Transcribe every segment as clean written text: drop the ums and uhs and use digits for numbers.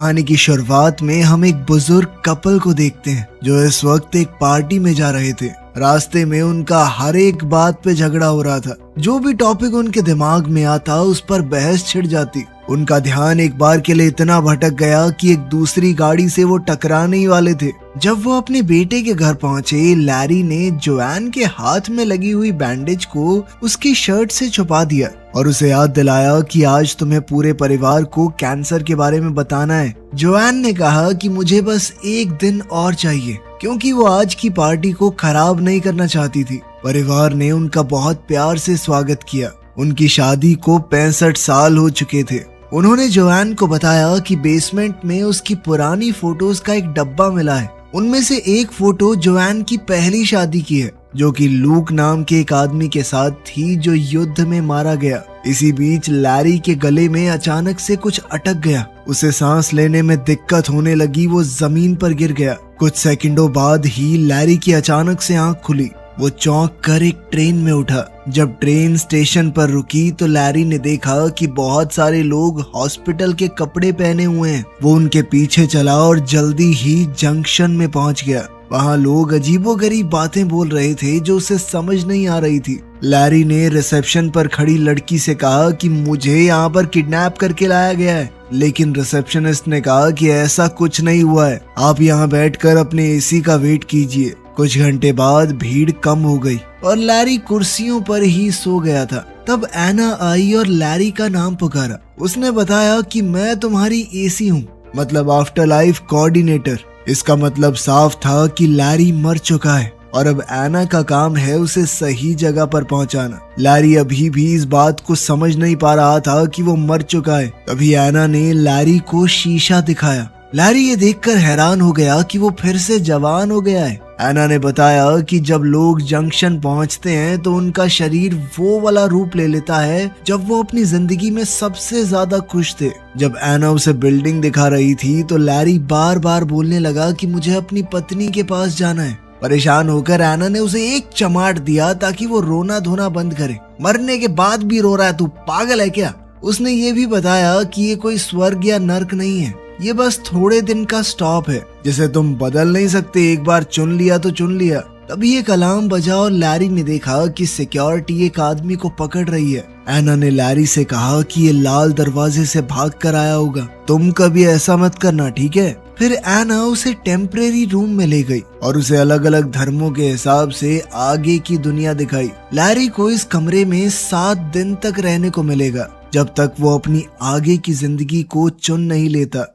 कहानी की शुरुआत में हम एक बुजुर्ग कपल को देखते हैं जो इस वक्त एक पार्टी में जा रहे थे। रास्ते में उनका हर एक बात पे झगड़ा हो रहा था। जो भी टॉपिक उनके दिमाग में आता उस पर बहस छिड़ जाती। उनका ध्यान एक बार के लिए इतना भटक गया कि एक दूसरी गाड़ी से वो टकराने ही वाले थे। जब वो अपने बेटे के घर पहुंचे, लैरी ने जोआन के हाथ में लगी हुई बैंडेज को उसकी शर्ट से छुपा दिया और उसे याद दिलाया कि आज तुम्हें पूरे परिवार को कैंसर के बारे में बताना है। जोआन ने कहा कि मुझे बस एक दिन और चाहिए, क्योंकि वो आज की पार्टी को खराब नहीं करना चाहती थी। परिवार ने उनका बहुत प्यार से स्वागत किया। उनकी शादी को 65 साल हो चुके थे। उन्होंने जोआन को बताया कि बेसमेंट में उसकी पुरानी फोटोज का एक डब्बा मिला है। उनमें से एक फोटो जोआन की पहली शादी की है, जो कि लूक नाम के एक आदमी के साथ थी जो युद्ध में मारा गया। इसी बीच लैरी के गले में अचानक से कुछ अटक गया। उसे सांस लेने में दिक्कत होने लगी। वो जमीन पर गिर गया। कुछ सेकंडों बाद ही लैरी की अचानक से आंख खुली। वो चौंक कर एक ट्रेन में उठा। जब ट्रेन स्टेशन पर रुकी तो लैरी ने देखा कि बहुत सारे लोग हॉस्पिटल के कपड़े पहने हुए हैं। वो उनके पीछे चला और जल्दी ही जंक्शन में पहुंच गया। वहाँ लोग अजीबोगरीब बातें बोल रहे थे जो उसे समझ नहीं आ रही थी। लैरी ने रिसेप्शन पर खड़ी लड़की से कहा कि मुझे यहाँ पर किडनैप करके लाया गया है, लेकिन रिसेप्शनिस्ट ने कहा कि ऐसा कुछ नहीं हुआ है। आप यहाँ बैठकर अपने एसी का वेट कीजिए। कुछ घंटे बाद भीड़ कम हो गई और लैरी कुर्सियों पर ही सो गया था। तब एना आई और लैरी का नाम पुकारा। उसने बताया कि मैं तुम्हारी एसी हूँ, मतलब आफ्टर लाइफ कोऑर्डिनेटर। इसका मतलब साफ था कि लैरी मर चुका है और अब एना का काम है उसे सही जगह पर पहुंचाना। लैरी अभी भी इस बात को समझ नहीं पा रहा था कि वो मर चुका है। तभी एना ने लैरी को शीशा दिखाया। लैरी ये देखकर हैरान हो गया कि वो फिर से जवान हो गया है। एना ने बताया कि जब लोग जंक्शन पहुंचते हैं तो उनका शरीर वो वाला रूप ले लेता है जब वो अपनी जिंदगी में सबसे ज्यादा खुश थे। जब एना उसे बिल्डिंग दिखा रही थी तो लैरी बार बार बोलने लगा कि मुझे अपनी पत्नी के पास जाना है। परेशान होकर एना ने उसे एक चमाट दिया ताकि वो रोना धोना बंद करे। मरने के बाद भी रो रहा है, तू पागल है क्या? उसने ये भी बताया कि ये कोई स्वर्ग या नर्क नहीं है, ये बस थोड़े दिन का स्टॉप है जिसे तुम बदल नहीं सकते। एक बार चुन लिया तो चुन लिया। तभी एक अलार्म बजा और लैरी ने देखा कि सिक्योरिटी एक आदमी को पकड़ रही है। एना ने लैरी से कहा कि ये लाल दरवाजे से भाग कर आया होगा, तुम कभी ऐसा मत करना, ठीक है? फिर एना उसे टेम्परेरी रूम में ले गई और उसे अलग अलग धर्मों के हिसाब से आगे की दुनिया दिखाई। लैरी को इस कमरे में 7 दिन तक रहने को मिलेगा, जब तक वो अपनी आगे की जिंदगी को चुन नहीं लेता।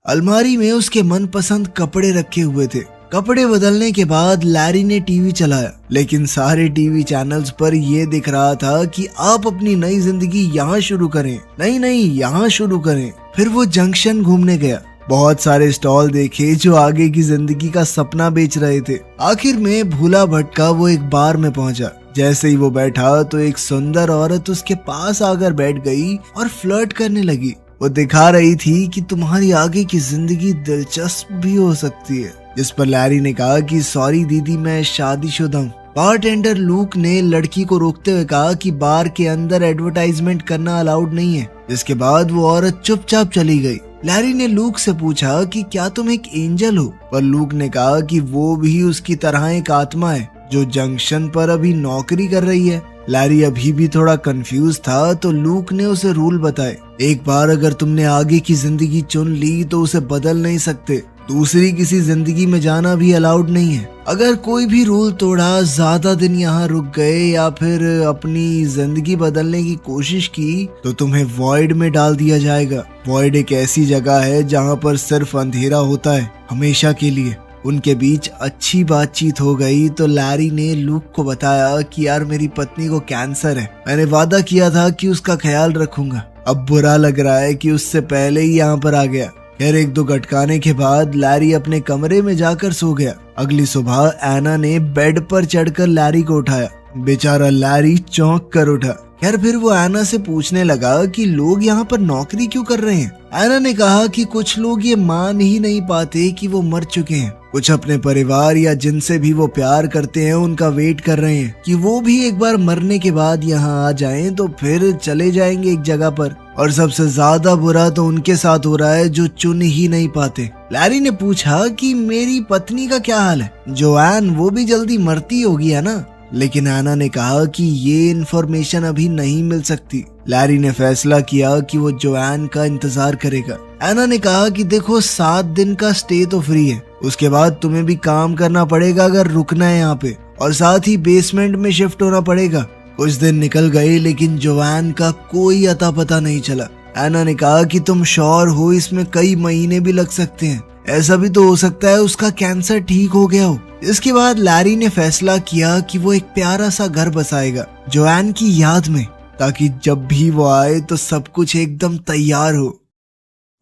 अलमारी में उसके मनपसंद कपड़े रखे हुए थे। कपड़े बदलने के बाद लैरी ने टीवी चलाया, लेकिन सारे टीवी चैनल्स पर यह दिख रहा था कि आप अपनी नई जिंदगी यहाँ शुरू करें, नहीं यहाँ शुरू करें। फिर वो जंक्शन घूमने गया। बहुत सारे स्टॉल देखे जो आगे की जिंदगी का सपना बेच रहे थे। आखिर में भूला भटका वो एक बार में पहुंचा। जैसे ही वो बैठा तो एक सुंदर औरत उसके पास आकर बैठ गई और फ्लर्ट करने लगी। वो दिखा रही थी कि तुम्हारी आगे की जिंदगी दिलचस्प भी हो सकती है। जिस पर लैरी ने कहा कि सॉरी दीदी, मैं शादीशुदा हूँ। बारटेंडर लूक ने लड़की को रोकते हुए कहा कि बार के अंदर एडवर्टाइजमेंट करना अलाउड नहीं है। जिसके बाद वो औरत चुपचाप चली गई। लैरी ने लूक से पूछा कि क्या तुम एक एंजल हो? पर लूक ने कहा कि वो भी उसकी तरह एक आत्मा है जो जंक्शन पर अभी नौकरी कर रही है। लैरी अभी भी थोड़ा कंफ्यूज था तो लूक ने उसे रूल बताए। एक बार अगर तुमने आगे की जिंदगी चुन ली तो उसे बदल नहीं सकते। दूसरी किसी जिंदगी में जाना भी अलाउड नहीं है। अगर कोई भी रूल तोड़ा, ज्यादा दिन यहाँ रुक गए या फिर अपनी जिंदगी बदलने की कोशिश की तो तुम्हें वॉइड में डाल दिया जाएगा। वॉइड एक ऐसी जगह है जहाँ पर सिर्फ अंधेरा होता है, हमेशा के लिए। उनके बीच अच्छी बातचीत हो गई तो लैरी ने लूक को बताया कि यार मेरी पत्नी को कैंसर है, मैंने वादा किया था कि उसका ख्याल रखूंगा। अब बुरा लग रहा है कि उससे पहले ही यहाँ पर आ गया। फिर 1-2 गटकाने के बाद लैरी अपने कमरे में जाकर सो गया। अगली सुबह एना ने बेड पर चढ़कर लैरी को उठाया। बेचारा लैरी चौंक कर उठा। खैर फिर वो एना से पूछने लगा कि लोग यहाँ पर नौकरी क्यों कर रहे हैं। एना ने कहा कि कुछ लोग ये मान ही नहीं पाते कि वो मर चुके हैं। कुछ अपने परिवार या जिनसे भी वो प्यार करते हैं उनका वेट कर रहे हैं कि वो भी एक बार मरने के बाद यहाँ आ जाएं तो फिर चले जाएंगे एक जगह पर। और सबसे ज्यादा बुरा तो उनके साथ हो रहा है जो चुन ही नहीं पाते। लैरी ने पूछा कि मेरी पत्नी का क्या हाल है, जोआन वो भी जल्दी मरती होगी है ना? लेकिन एना ने कहा कि ये इन्फॉर्मेशन अभी नहीं मिल सकती। लैरी ने फैसला किया कि वो जोआन का इंतजार करेगा। एना ने कहा कि देखो 7 दिन का स्टे तो फ्री है, उसके बाद तुम्हें भी काम करना पड़ेगा अगर रुकना है यहाँ पे, और साथ ही बेसमेंट में शिफ्ट होना पड़ेगा। कुछ दिन निकल गए लेकिन जोआन का कोई अता पता नहीं चला। एना ने कहा कि तुम श्योर हो इसमें कई महीने भी लग सकते हैं, ऐसा भी तो हो सकता है उसका कैंसर ठीक हो गया हो। इसके बाद लैरी ने फैसला किया कि वो एक प्यारा सा घर बसाएगा जोआन की याद में, ताकि जब भी वो आए तो सब कुछ एकदम तैयार हो।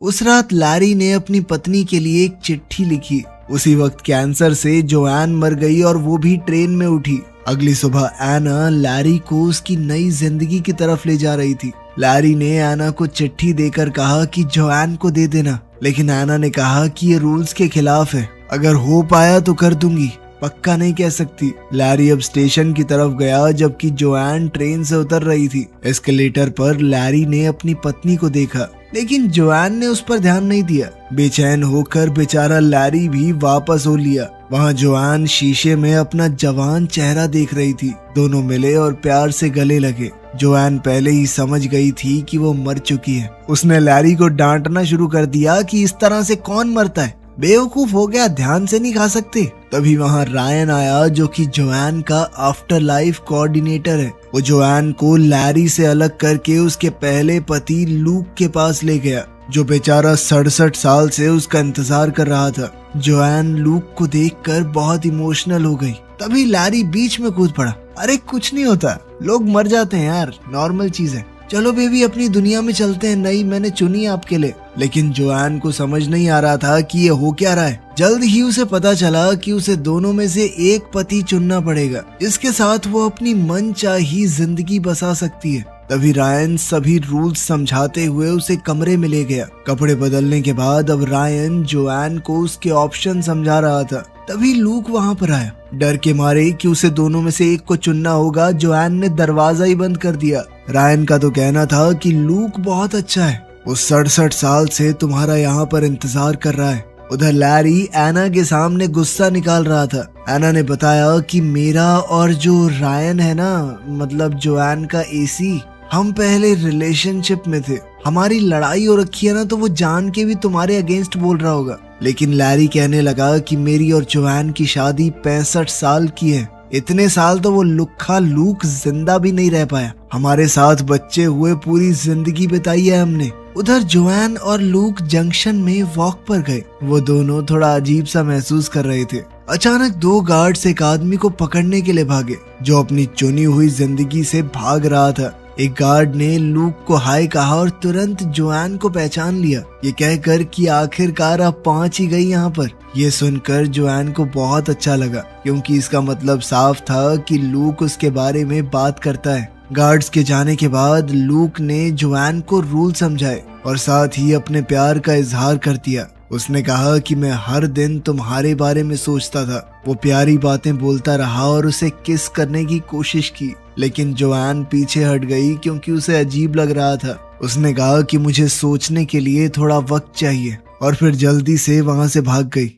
उस रात लैरी ने अपनी पत्नी के लिए एक चिट्ठी लिखी। उसी वक्त कैंसर से जोआन मर गई और वो भी ट्रेन में उठी। अगली सुबह एना लैरी को उसकी नई जिंदगी की तरफ ले जा रही थी। लैरी ने एना को चिट्ठी देकर कहा कि जोआन को दे देना, लेकिन एना ने कहा कि ये रूल्स के खिलाफ है, अगर हो पाया तो कर दूंगी, पक्का नहीं कह सकती। लैरी अब स्टेशन की तरफ गया जबकि जोआन ट्रेन से उतर रही थी। एस्केलेटर पर लैरी ने अपनी पत्नी को देखा, लेकिन जोआन ने उस पर ध्यान नहीं दिया। बेचैन होकर बेचारा लैरी भी वापस हो लिया। वहाँ जोआन शीशे में अपना जवान चेहरा देख रही थी। दोनों मिले और प्यार से गले लगे। जोआन पहले ही समझ गई थी कि वो मर चुकी है। उसने लैरी को डांटना शुरू कर दिया कि इस तरह से कौन मरता है, बेवकूफ हो गया, ध्यान से नहीं खा सकते। तभी वहाँ रायन आया जो कि जोआन का आफ्टर लाइफ कोऑर्डिनेटर है। वो जोआन को लैरी से अलग करके उसके पहले पति लूक के पास ले गया, जो बेचारा 67 साल से उसका इंतजार कर रहा था। जोआन लूक को देखकर बहुत इमोशनल हो गई। तभी लैरी बीच में कूद पड़ा। अरे कुछ नहीं होता, लोग मर जाते हैं यार, नॉर्मल चीज है, चलो बेबी अपनी दुनिया में चलते हैं, नई मैंने चुनी आपके लिए। लेकिन जोआन को समझ नहीं आ रहा था कि ये हो क्या रहा है। जल्द ही उसे पता चला कि उसे दोनों में से एक पति चुनना पड़ेगा, जिसके साथ वो अपनी मनचाही जिंदगी बसा सकती है। तभी रायन सभी रूल्स समझाते हुए उसे कमरे में ले गया। कपड़े बदलने के बाद अब रायन जोआन को उसके ऑप्शन समझा रहा था। तभी लूक वहाँ पर आया। डर के मारे कि उसे दोनों में से एक को चुनना होगा, जोआन ने दरवाजा ही बंद कर दिया। रायन का तो कहना था कि लूक बहुत अच्छा है, वो 67 साल से तुम्हारा यहाँ पर इंतजार कर रहा है। उधर लैरी एना के सामने गुस्सा निकाल रहा था। एना ने बताया कि मेरा और जो रायन है ना, मतलब जोआन का एसी, हम पहले रिलेशनशिप में थे, हमारी लड़ाई हो रखी है ना, तो वो जान के भी तुम्हारे अगेंस्ट बोल रहा होगा। लेकिन लैरी कहने लगा कि मेरी और जोआन की शादी 65 साल की है, इतने साल तो वो लुक्खा लूक जिंदा भी नहीं रह पाया, हमारे साथ बच्चे हुए पूरी जिंदगी बिताई है हमने। उधर जोआन और लूक जंक्शन में वॉक पर गए। वो दोनों थोड़ा अजीब सा महसूस कर रहे थे। अचानक 2 गार्ड्स एक आदमी को पकड़ने के लिए भागे जो अपनी चुनी हुई जिंदगी से भाग रहा था। एक गार्ड ने लूक को हाय कहा और तुरंत जोआन को पहचान लिया, ये कहकर कि आखिरकार आप पहुंच ही गई यहाँ पर। ये सुनकर जोआन को बहुत अच्छा लगा, क्योंकि इसका मतलब साफ था कि लूक उसके बारे में बात करता है। गार्ड्स के जाने के बाद लूक ने जोआन को रूल समझाए और साथ ही अपने प्यार का इजहार कर दिया। उसने कहा कि मैं हर दिन तुम्हारे बारे में सोचता था। वो प्यारी बातें बोलता रहा और उसे किस करने की कोशिश की, लेकिन जोआन पीछे हट गई क्योंकि उसे अजीब लग रहा था। उसने कहा कि मुझे सोचने के लिए थोड़ा वक्त चाहिए, और फिर जल्दी से वहां से भाग गई।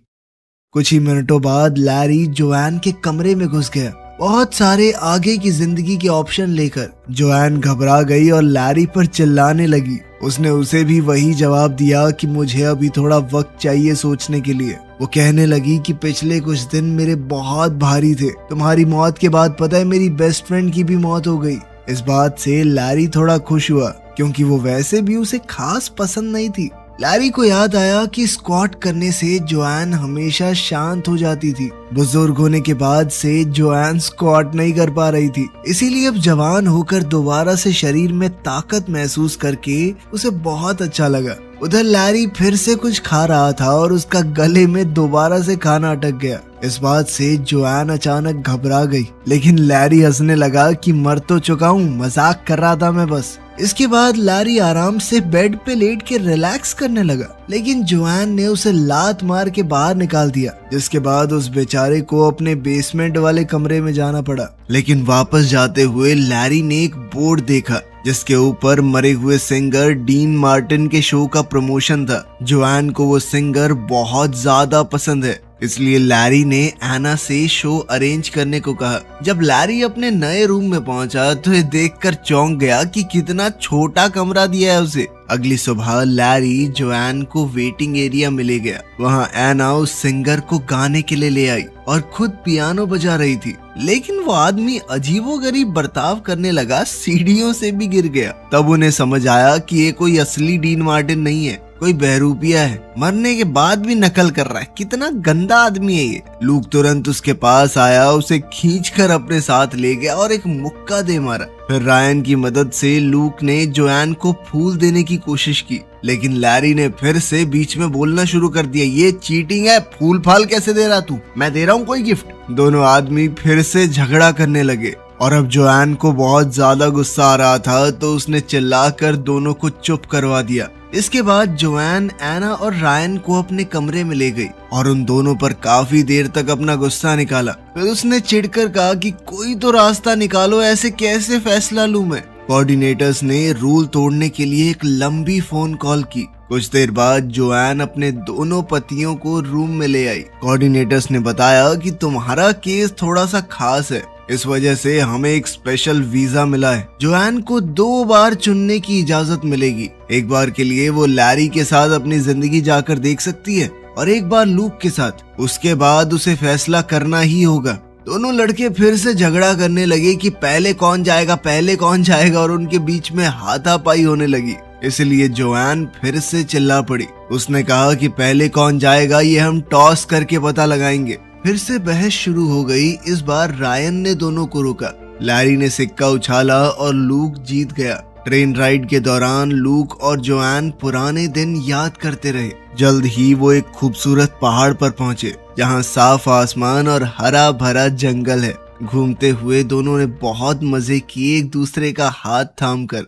कुछ ही मिनटों बाद लैरी जोआन के कमरे में घुस गया, बहुत सारे आगे की जिंदगी के ऑप्शन लेकर। जोआन घबरा गई और लैरी पर चिल्लाने लगी। उसने उसे भी वही जवाब दिया कि मुझे अभी थोड़ा वक्त चाहिए सोचने के लिए। वो कहने लगी कि पिछले कुछ दिन मेरे बहुत भारी थे, तुम्हारी मौत के बाद पता है मेरी बेस्ट फ्रेंड की भी मौत हो गई। इस बात से लैरी थोड़ा खुश हुआ, क्योंकि वो वैसे भी उसे खास पसंद नहीं थी। लैरी को याद आया कि स्क्वाट करने से जोआन हमेशा शांत हो जाती थी। बुजुर्ग होने के बाद से जोआन स्क्वाट नहीं कर पा रही थी, इसीलिए अब जवान होकर दोबारा से शरीर में ताकत महसूस करके उसे बहुत अच्छा लगा। उधर लैरी फिर से कुछ खा रहा था और उसका गले में दोबारा से खाना अटक गया। इस बात से जोआन अचानक घबरा गई, लेकिन लैरी हंसने लगा कि मर तो चुका हूँ, मजाक कर रहा था मैं बस। इसके बाद लैरी आराम से बेड पे लेट के रिलैक्स करने लगा, लेकिन जोआन ने उसे लात मार के बाहर निकाल दिया, जिसके बाद उस बेचारे को अपने बेसमेंट वाले कमरे में जाना पड़ा। लेकिन वापस जाते हुए लैरी ने एक बोर्ड देखा जिसके ऊपर मरे हुए सिंगर डीन मार्टिन के शो का प्रमोशन था। जोआन को वो सिंगर बहुत ज्यादा पसंद है, इसलिए लैरी ने एना से शो अरेंज करने को कहा। जब लैरी अपने नए रूम में पहुंचा तो ये देखकर चौंक गया कि कितना छोटा कमरा दिया है उसे। अगली सुबह लैरी जोआन को वेटिंग एरिया में ले गया। वहाँ एना उस सिंगर को गाने के लिए ले आई और खुद पियानो बजा रही थी, लेकिन वो आदमी अजीबोगरीब बर्ताव करने लगा, सीढ़ियों से भी गिर गया। तब उन्हें समझ आया कि ये कोई असली डीन मार्टिन नहीं है, कोई बहरूपिया है, मरने के बाद भी नकल कर रहा है। कितना गंदा आदमी है ये। लूक तुरंत उसके पास आया, उसे खींचकर अपने साथ ले गया और एक मुक्का दे मारा। फिर रायन की मदद से लूक ने जोआन को फूल देने की कोशिश की, लेकिन लैरी ने फिर से बीच में बोलना शुरू कर दिया, ये चीटिंग है, फूल फाल कैसे दे रहा तू, मैं दे रहा हूँ कोई गिफ्ट। दोनों आदमी फिर से झगड़ा करने लगे और अब जोआन को बहुत ज्यादा गुस्सा आ रहा था, तो उसने चिल्लाकर दोनों को चुप करवा दिया। इसके बाद जोआन एना और रायन को अपने कमरे में ले गई और उन दोनों पर काफी देर तक अपना गुस्सा निकाला। फिर उसने चिढ़कर कहा कि कोई तो रास्ता निकालो, ऐसे कैसे फैसला लूं मैं। कोऑर्डिनेटर्स ने रूल तोड़ने के लिए एक लंबी फोन कॉल की। कुछ देर बाद जोआन अपने दोनों पतियों को रूम में ले आई। कोऑर्डिनेटर्स ने बताया कि तुम्हारा केस थोड़ा सा खास है, इस वजह से हमें एक स्पेशल वीजा मिला है। जोआन को 2 बार चुनने की इजाजत मिलेगी। एक बार के लिए वो लैरी के साथ अपनी जिंदगी जाकर देख सकती है और एक बार लूक के साथ। उसके बाद उसे फैसला करना ही होगा। दोनों लड़के फिर से झगड़ा करने लगे कि पहले कौन जाएगा और उनके बीच में हाथापाई होने लगी। इसलिए जोआन फिर से चिल्ला पड़ी। उसने कहा कि पहले कौन जाएगा ये हम टॉस करके पता लगाएंगे। फिर से बहस शुरू हो गई। इस बार रायन ने दोनों को रोका। लैरी ने सिक्का उछाला और लूक जीत गया। ट्रेन राइड के दौरान लूक और जोआन पुराने दिन याद करते रहे। जल्द ही वो एक खूबसूरत पहाड़ पर पहुंचे जहां साफ आसमान और हरा भरा जंगल है। घूमते हुए दोनों ने बहुत मजे किए एक दूसरे का हाथ थामकर।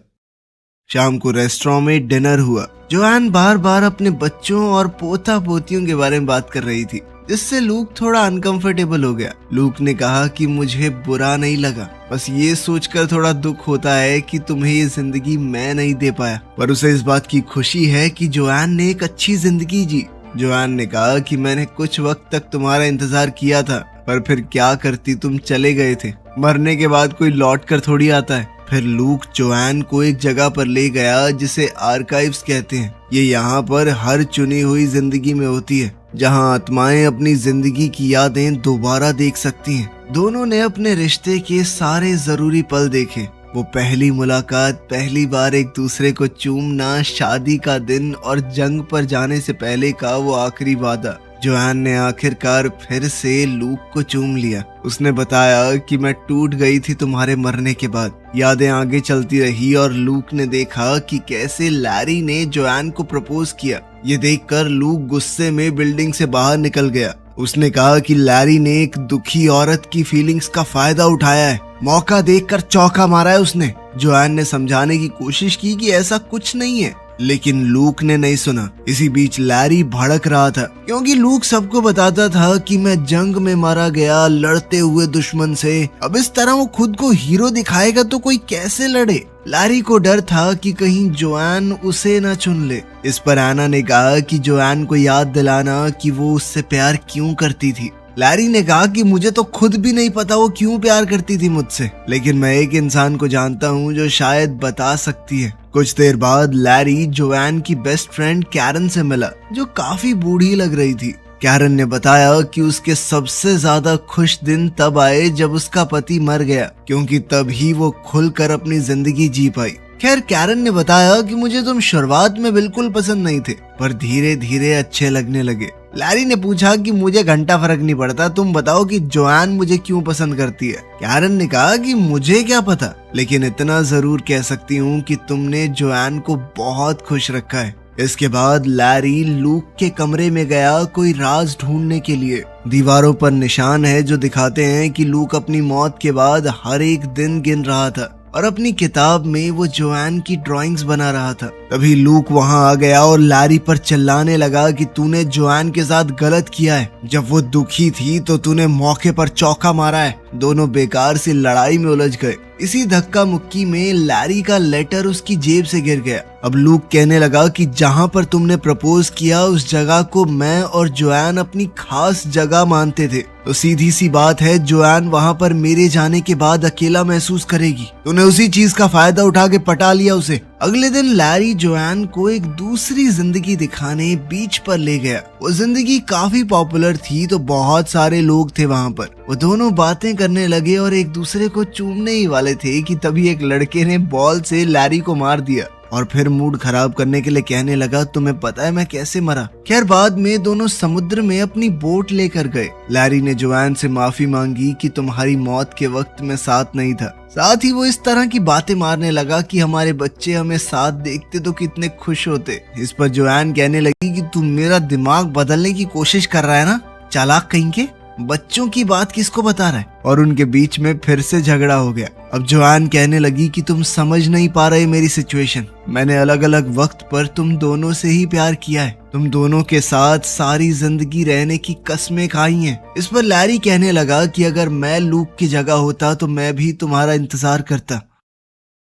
शाम को रेस्टोरेंट में डिनर हुआ। जोआन बार बार अपने बच्चों और पोता पोतियों के बारे में बात कर रही थी, जिससे लूक थोड़ा अनकंफर्टेबल हो गया। लूक ने कहा कि मुझे बुरा नहीं लगा, बस ये सोचकर थोड़ा दुख होता है कि तुम्हें ये जिंदगी मैं नहीं दे पाया, पर उसे इस बात की खुशी है कि जोआन ने एक अच्छी जिंदगी जी। जोआन ने कहा कि मैंने कुछ वक्त तक तुम्हारा इंतजार किया था, पर फिर क्या करती, तुम चले गए थे। मरने के बाद कोई लौट कर थोड़ी आता है। फिर लूक जोआन को एक जगह पर ले गया जिसे आर्काइव्स कहते हैं। ये यहाँ पर हर चुनी हुई जिंदगी में होती है, जहाँ आत्माएं अपनी जिंदगी की यादें दोबारा देख सकती हैं। दोनों ने अपने रिश्ते के सारे जरूरी पल देखे। वो पहली मुलाकात, पहली बार एक दूसरे को चूमना, शादी का दिन और जंग पर जाने से पहले का वो आखिरी वादा। जोआन ने आखिरकार फिर से लूक को चूम लिया। उसने बताया कि मैं टूट गई थी तुम्हारे मरने के बाद। यादें आगे चलती रही और लूक ने देखा कि कैसे लैरी ने जोआन को प्रपोज किया। ये देखकर लूक गुस्से में बिल्डिंग से बाहर निकल गया। उसने कहा कि लैरी ने एक दुखी औरत की फीलिंग्स का फायदा उठाया है, मौका देखकर चौका मारा है उसने। जोआन ने समझाने की कोशिश की कि ऐसा कुछ नहीं है, लेकिन लूक ने नहीं सुना। इसी बीच लैरी भड़क रहा था, क्योंकि लूक सबको बताता था कि मैं जंग में मारा गया लड़ते हुए दुश्मन से। अब इस तरह वो खुद को हीरो दिखाएगा तो कोई कैसे लड़े। लैरी को डर था कि कहीं जोआन उसे न चुन ले। इस पर एना ने कहा कि जोआन को याद दिलाना कि वो उससे प्यार क्यों करती थी। लैरी ने कहा कि मुझे तो खुद भी नहीं पता वो क्यों प्यार करती थी मुझसे, लेकिन मैं एक इंसान को जानता हूँ जो शायद बता सकती है। कुछ देर बाद लैरी जोआन की बेस्ट फ्रेंड कैरन से मिला, जो काफी बूढ़ी लग रही थी। कैरन ने बताया कि उसके सबसे ज्यादा खुश दिन तब आए जब उसका पति मर गया, क्योंकि तब ही वो खुलकर अपनी जिंदगी जी पाई। खैर, कैरन ने बताया कि मुझे तुम शुरुआत में बिल्कुल पसंद नहीं थे, पर धीरे धीरे अच्छे लगने लगे। लैरी ने पूछा कि मुझे घंटा फर्क नहीं पड़ता, तुम बताओ कि जोआन मुझे क्यों पसंद करती है। कैरन ने कहा कि मुझे क्या पता, लेकिन इतना जरूर कह सकती हूँ कि तुमने जोआन को बहुत खुश रखा है। इसके बाद लैरी लूक के कमरे में गया कोई राज ढूंढने के लिए। दीवारों पर निशान है जो दिखाते हैं कि लूक अपनी मौत के बाद हर एक दिन गिन रहा था। और अपनी किताब में वो जोआन की ड्राइंग्स बना रहा था। तभी लूक वहां आ गया और लैरी पर चिल्लाने लगा कि तूने जोआन के साथ गलत किया है। जब वो दुखी थी तो तूने मौके पर चौका मारा है। दोनों बेकार सी लड़ाई में उलझ गए। इसी धक्का मुक्की में लैरी का लेटर उसकी जेब से गिर गया। अब लूक कहने लगा कि जहां पर तुमने प्रपोज किया उस जगह को मैं और जोआन अपनी खास जगह मानते थे, तो सीधी सी बात है जोआन वहां पर मेरे जाने के बाद अकेला महसूस करेगी। तूने उसी चीज का फायदा उठा के पटा लिया उसे। अगले दिन लैरी जोआन को एक दूसरी जिंदगी दिखाने बीच पर ले गया। वो जिंदगी काफी पॉपुलर थी तो बहुत सारे लोग थे वहां पर। वो दोनों बातें करने लगे और एक दूसरे को चूमने ही वाले थे कि तभी एक लड़के ने बॉल से लैरी को मार दिया और फिर मूड खराब करने के लिए कहने लगा तुम्हें पता है मैं कैसे मरा। खैर बाद में दोनों समुद्र में अपनी बोट लेकर गए। लैरी ने जोआन से माफी मांगी कि तुम्हारी मौत के वक्त में साथ नहीं था। साथ ही वो इस तरह की बातें मारने लगा कि हमारे बच्चे हमें साथ देखते तो कितने खुश होते। इस पर जोआन कहने लगी कि तू मेरा दिमाग बदलने की कोशिश कर रहा है ना, चालाक कहीं के, बच्चों की बात किसको बता रहा है। और उनके बीच में फिर से झगड़ा हो गया। अब जोआन कहने लगी कि तुम समझ नहीं पा रहे मेरी सिचुएशन। मैंने अलग अलग वक्त पर तुम दोनों से ही प्यार किया है। तुम दोनों के साथ सारी जिंदगी रहने की कसमें खाई हैं। इस पर लैरी कहने लगा कि अगर मैं लूक की जगह होता तो मैं भी तुम्हारा इंतजार करता।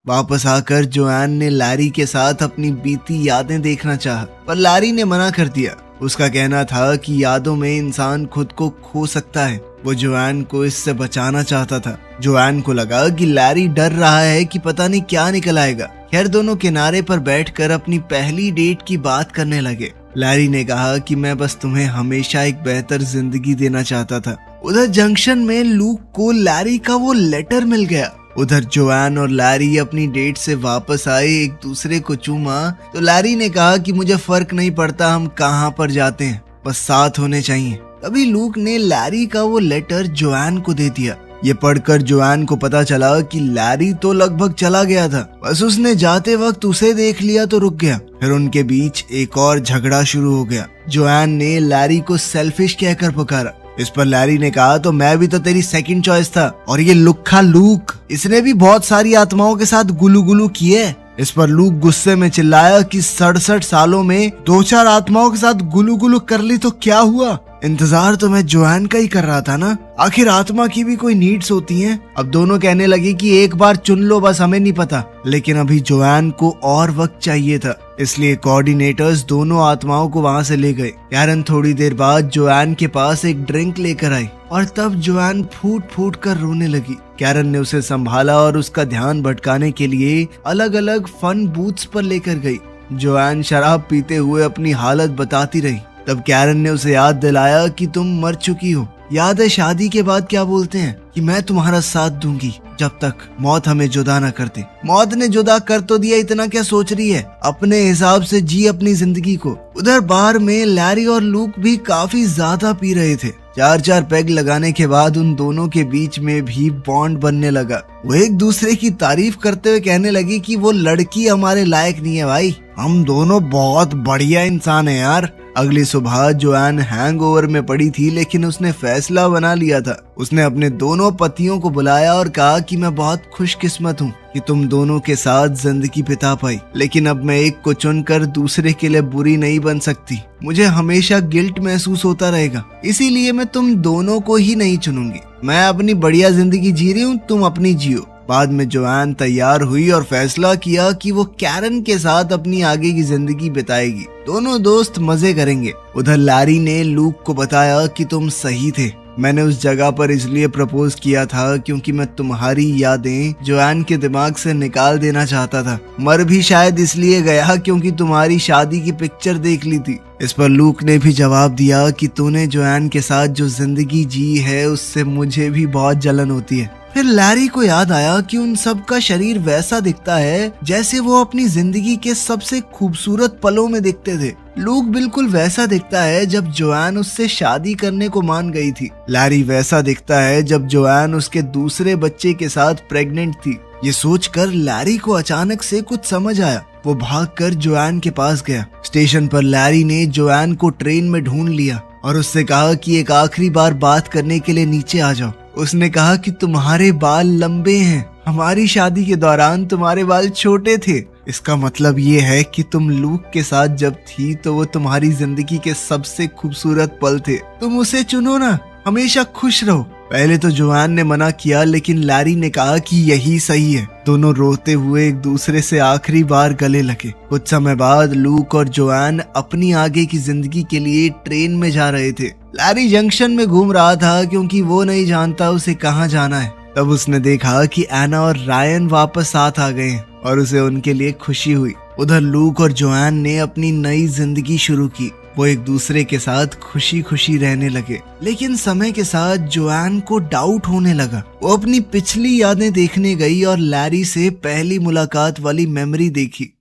वापस आकर जोआन ने लैरी के साथ अपनी बीती यादें देखना चाहा, पर लैरी ने मना कर दिया। उसका कहना था कि यादों में इंसान खुद को खो सकता है। वो जोआन को इससे बचाना चाहता था। जोआन को लगा कि लैरी डर रहा है कि पता नहीं क्या निकल आएगा। खैर दोनों किनारे पर बैठकर अपनी पहली डेट की बात करने लगे। लैरी ने कहा कि मैं बस तुम्हें हमेशा एक बेहतर जिंदगी देना चाहता था। उधर जंक्शन में लूक को लैरी का वो लेटर मिल गया। उधर जोआन और लैरी अपनी डेट से वापस आए, एक दूसरे को चूमा तो लैरी ने कहा कि मुझे फर्क नहीं पड़ता हम कहाँ पर जाते हैं, बस साथ होने चाहिए। तभी लूक ने लैरी का वो लेटर जोआन को दे दिया। ये पढ़कर जोआन को पता चला कि लैरी तो लगभग चला गया था, बस उसने जाते वक्त उसे देख लिया तो रुक गया। फिर उनके बीच एक और झगड़ा शुरू हो गया। जोआन ने लैरी को सेल्फिश कहकर पुकारा। इस पर लैरी ने कहा तो मैं भी तो तेरी सेकंड चॉइस था, और ये लुक्खा लूक, इसने भी बहुत सारी आत्माओं के साथ गुलू गुलू किए। इस पर लूक गुस्से में चिल्लाया कि 67 सालों में 2-4 आत्माओं के साथ गुलू गुलू कर ली तो क्या हुआ, इंतजार तो मैं जोआन का ही कर रहा था ना, आखिर आत्मा की भी कोई नीड्स होती हैं। अब दोनों कहने लगे कि एक बार चुन लो, बस हमें नहीं पता। लेकिन अभी जोआन को और वक्त चाहिए था, इसलिए कोऑर्डिनेटर्स दोनों आत्माओं को वहां से ले गए। कैरन थोड़ी देर बाद जोआन के पास एक ड्रिंक लेकर आई और तब जोआन फूट फूट कर रोने लगी। कैरन ने उसे संभाला और उसका ध्यान भटकाने के लिए अलग अलग फन बूथ्स पर लेकर गई। जोआन शराब पीते हुए अपनी हालत बताती रही। तब कैरन ने उसे याद दिलाया कि तुम मर चुकी हो। याद है शादी के बाद क्या बोलते हैं कि मैं तुम्हारा साथ दूंगी जब तक मौत हमें जुदा न कर दे। मौत ने जुदा कर तो दिया, इतना क्या सोच रही है, अपने हिसाब से जी अपनी जिंदगी को। उधर बार में लैरी और लूक भी काफी ज्यादा पी रहे थे। 4-4 पैग लगाने के बाद उन दोनों के बीच में भी बॉन्ड बनने लगा। वो एक दूसरे की तारीफ करते हुए कहने लगी कि वो लड़की हमारे लायक नहीं है भाई, हम दोनों बहुत बढ़िया इंसान हैं यार। अगली सुबह जोआन हैंगओवर में पड़ी थी, लेकिन उसने फैसला बना लिया था। उसने अपने दोनों पतियों को बुलाया और कहा कि मैं बहुत खुशकिस्मत हूँ कि तुम दोनों के साथ जिंदगी बिता पाई, लेकिन अब मैं एक को चुनकर दूसरे के लिए बुरी नहीं बन सकती। मुझे हमेशा गिल्ट महसूस होता रहेगा, इसीलिए मैं तुम दोनों को ही नहीं चुनूंगी। मैं अपनी बढ़िया जिंदगी जी रही हूँ, तुम अपनी जियो। बाद में जोआन तैयार हुई और फैसला किया कि वो कैरन के साथ अपनी आगे की जिंदगी बिताएगी। दोनों दोस्त मजे करेंगे। उधर लैरी ने लूक को बताया कि तुम सही थे, मैंने उस जगह पर इसलिए प्रपोज किया था क्योंकि मैं तुम्हारी यादें जोआन के दिमाग से निकाल देना चाहता था। मर भी शायद इसलिए गया क्योंकि तुम्हारी शादी की पिक्चर देख ली थी। इस पर लूक ने भी जवाब दिया कि तूने जोआन के साथ जो जिंदगी जी है उससे मुझे भी बहुत जलन होती है। फिर लैरी को याद आया कि उन सब का शरीर वैसा दिखता है जैसे वो अपनी जिंदगी के सबसे खूबसूरत पलों में दिखते थे। लूक बिल्कुल वैसा दिखता है जब जोआन उससे शादी करने को मान गई थी। लैरी वैसा दिखता है जब जोआन उसके दूसरे बच्चे के साथ प्रेग्नेंट थी। ये सोचकर लैरी को अचानक से कुछ समझ आया। वो भागकर जोआन के पास गया। स्टेशन पर लैरी ने जोआन को ट्रेन में ढूंढ लिया और उससे कहा कि एक आखिरी बार बात करने के लिए नीचे आ जाओ। उसने कहा कि तुम्हारे बाल लंबे हैं, हमारी शादी के दौरान तुम्हारे बाल छोटे थे। इसका मतलब ये है कि तुम लूक के साथ जब थी तो वो तुम्हारी जिंदगी के सबसे खूबसूरत पल थे। तुम उसे चुनो ना, हमेशा खुश रहो। पहले तो जोआन ने मना किया, लेकिन लैरी ने कहा कि यही सही है। दोनों रोते हुए एक दूसरे से आखिरी बार गले लगे। कुछ समय बाद लूक और जोआन अपनी आगे की जिंदगी के लिए ट्रेन में जा रहे थे। लैरी जंक्शन में घूम रहा था क्योंकि वो नहीं जानता उसे कहाँ जाना है। तब उसने देखा कि एना और रायन वापस साथ आ गए हैं और उसे उनके लिए खुशी हुई। उधर लूक और जोआन ने अपनी नई जिंदगी शुरू की। वो एक दूसरे के साथ खुशी खुशी रहने लगे। लेकिन समय के साथ जोआन को डाउट होने लगा। वो अपनी पिछली यादें देखने गई और लैरी से पहली मुलाकात वाली मेमोरी देखी।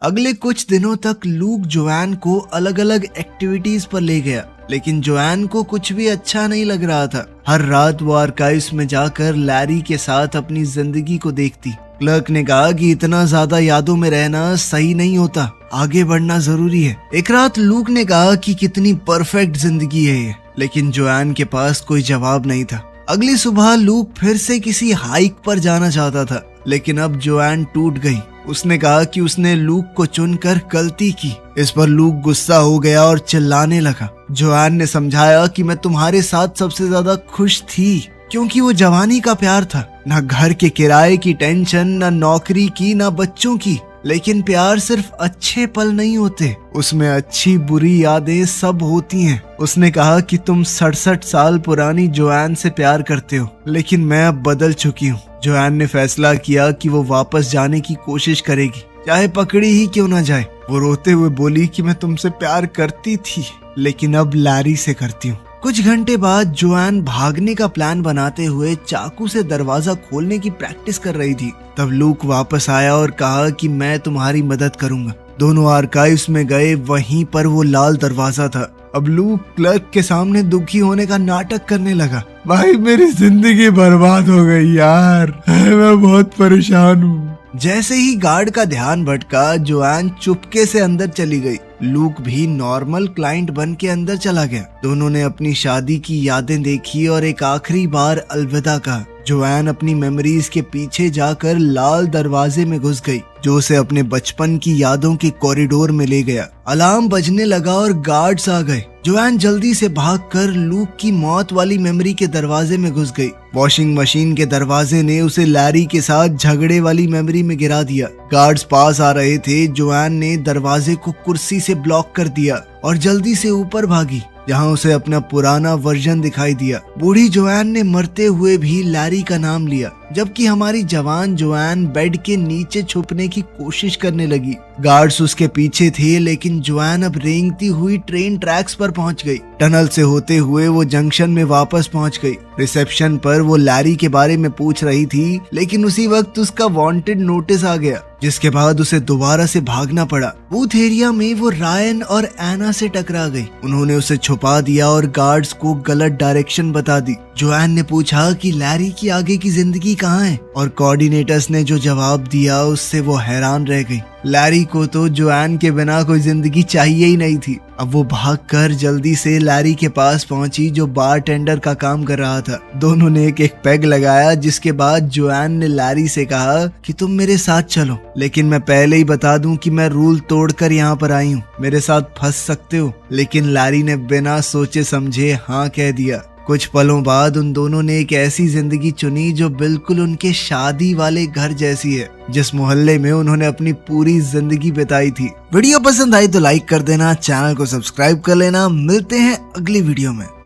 अगले कुछ दिनों तक लूक जोआन को अलग अलग एक्टिविटीज पर ले गया, लेकिन जोआन को कुछ भी अच्छा नहीं लग रहा था। हर रात वो आर्काइव्स में जाकर लैरी के साथ अपनी जिंदगी को देखती। क्लर्क ने कहा कि इतना ज्यादा यादों में रहना सही नहीं होता, आगे बढ़ना जरूरी है। एक रात लूक ने कहा कि कितनी परफेक्ट जिंदगी है ये, लेकिन जोआन के पास कोई जवाब नहीं था। अगली सुबह लूक फिर से किसी हाइक पर जाना चाहता था, लेकिन अब जोआन टूट गई। उसने कहा कि उसने लूक को चुनकर गलती की। इस पर लूक गुस्सा हो गया और चिल्लाने लगा। जोआन ने समझाया कि मैं तुम्हारे साथ सबसे ज्यादा खुश थी, क्योंकि वो जवानी का प्यार था। ना घर के किराए की टेंशन, ना नौकरी की, ना बच्चों की। लेकिन प्यार सिर्फ अच्छे पल नहीं होते, उसमें अच्छी बुरी यादें सब होती हैं। उसने कहा कि तुम 67 साल पुरानी जोआन से प्यार करते हो, लेकिन मैं अब बदल चुकी हूँ। जोआन ने फैसला किया कि वो वापस जाने की कोशिश करेगी, चाहे पकड़ी ही क्यों ना जाए। वो रोते हुए बोली कि मैं तुमसे प्यार करती थी, लेकिन अब लैरी से करती हूँ। कुछ घंटे बाद जोआन भागने का प्लान बनाते हुए चाकू से दरवाजा खोलने की प्रैक्टिस कर रही थी। तब लूक वापस आया और कहा कि मैं तुम्हारी मदद करूंगा। दोनों आर्काइव्स में गए, वहीं पर वो लाल दरवाजा था। अब लूक क्लर्क के सामने दुखी होने का नाटक करने लगा। भाई मेरी जिंदगी बर्बाद हो गई यार, मैं बहुत परेशान हूँ। जैसे ही गार्ड का ध्यान भटका, जोआन चुपके से अंदर चली गई। लूक भी नॉर्मल क्लाइंट बन के अंदर चला गया। दोनों ने अपनी शादी की यादें देखी और एक आखिरी बार अलविदा कहा। जोआन अपनी मेमोरीज के पीछे जाकर लाल दरवाजे में घुस गई, जो उसे अपने बचपन की यादों के कॉरिडोर में ले गया। अलार्म बजने लगा और गार्ड्स आ गए। जोआन जल्दी से भागकर लूक की मौत वाली मेमोरी के दरवाजे में घुस गई। वॉशिंग मशीन के दरवाजे ने उसे लैरी के साथ झगड़े वाली मेमोरी में गिरा दिया। गार्ड्स पास आ रहे थे। जोआन ने दरवाजे को कुर्सी से ब्लॉक कर दिया और जल्दी से ऊपर भागी, जहां उसे अपना पुराना वर्जन दिखाई दिया। बूढ़ी जोआन ने मरते हुए भी लैरी का नाम लिया, जबकि हमारी जवान जोआन बेड के नीचे छुपने की कोशिश करने लगी। गार्ड्स उसके पीछे थे, लेकिन जोआन अब रेंगती हुई ट्रेन ट्रैक्स पर पहुंच गई। टनल से होते हुए वो जंक्शन में वापस पहुंच गई। रिसेप्शन पर वो लैरी के बारे में पूछ रही थी, लेकिन उसी वक्त उसका वांटेड नोटिस आ गया, जिसके बाद उसे दोबारा से भागना पड़ा। बूथ एरिया में वो रायन और एना से टकरा गई। उन्होंने उसे छुपा दिया और गार्ड्स को गलत डायरेक्शन बता दी। जोआन ने पूछा कि लैरी की आगे की जिंदगी कहाँ है, और कोऑर्डिनेटर्स ने जो जवाब दिया उससे वो हैरान रह गई। लैरी को तो जोआन के बिना कोई जिंदगी चाहिए ही नहीं थी। अब वो भागकर जल्दी से लैरी के पास पहुंची, जो बारटेंडर का काम कर रहा था। दोनों ने एक एक पैग लगाया, जिसके बाद जोआन ने लैरी से कहा कि तुम मेरे साथ चलो, लेकिन मैं पहले ही बता दूं कि मैं रूल तोड़कर यहाँ पर आई हूँ, मेरे साथ फंस सकते हो। लेकिन लैरी ने बिना सोचे समझे हाँ कह दिया। कुछ पलों बाद उन दोनों ने एक ऐसी जिंदगी चुनी जो बिल्कुल उनके शादी वाले घर जैसी है, जिस मोहल्ले में उन्होंने अपनी पूरी जिंदगी बिताई थी। वीडियो पसंद आई तो लाइक कर देना, चैनल को सब्सक्राइब कर लेना। मिलते हैं अगली वीडियो में।